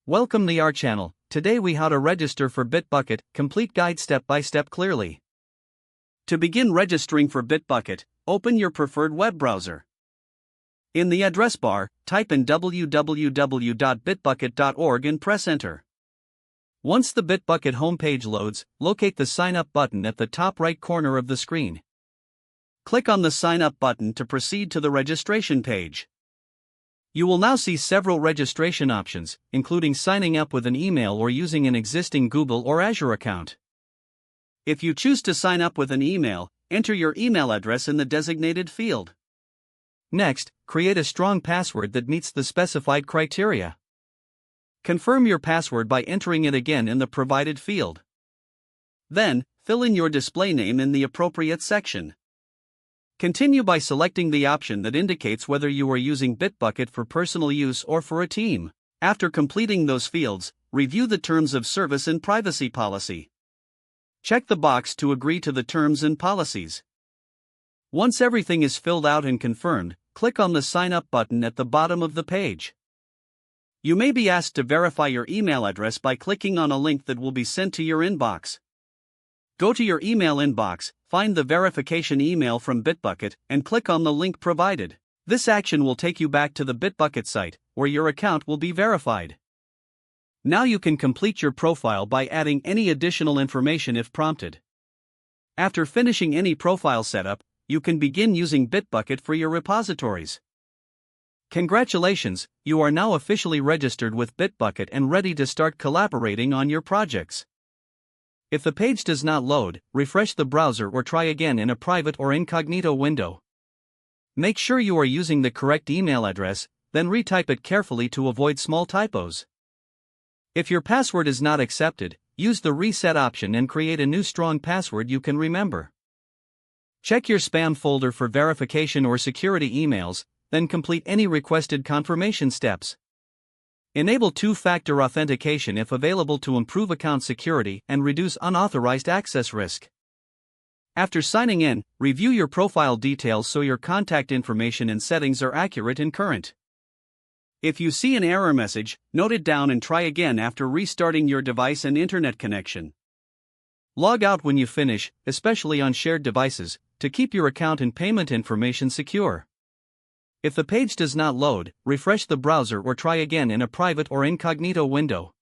Welcome to our channel. Today we how to register for Bitbucket, complete guide step by step clearly. To begin registering for Bitbucket, open your preferred web browser. In the address bar, type in www.bitbucket.org and press enter. Once the Bitbucket homepage loads, locate the sign up button at the top right corner of the screen. Click on the sign up button to proceed to the registration page. You will now see several registration options, including signing up with an email or using an existing Google or Azure account. If you choose to sign up with an email, enter your email address in the designated field. Next, create a strong password that meets the specified criteria. Confirm your password by entering it again in the provided field. Then, fill in your display name in the appropriate section. Continue by selecting the option that indicates whether you are using Bitbucket for personal use or for a team. After completing those fields, review the terms of service and privacy policy. Check the box to agree to the terms and policies. Once everything is filled out and confirmed, click on the Sign Up button at the bottom of the page. You may be asked to verify your email address by clicking on a link that will be sent to your inbox. Go to your email inbox, find the verification email from Bitbucket, and click on the link provided. This action will take you back to the Bitbucket site, where your account will be verified. Now you can complete your profile by adding any additional information if prompted. After finishing any profile setup, you can begin using Bitbucket for your repositories. Congratulations, you are now officially registered with Bitbucket and ready to start collaborating on your projects. If the page does not load, refresh the browser or try again in a private or incognito window. Make sure you are using the correct email address, then retype it carefully to avoid small typos. If your password is not accepted, use the reset option and create a new strong password you can remember. Check your spam folder for verification or security emails, then complete any requested confirmation steps. Enable two-factor authentication if available to improve account security and reduce unauthorized access risk. After signing in, review your profile details so your contact information and settings are accurate and current. If you see an error message, note it down and try again after restarting your device and internet connection. Log out when you finish, especially on shared devices, to keep your account and payment information secure. If the page does not load, refresh the browser or try again in a private or incognito window.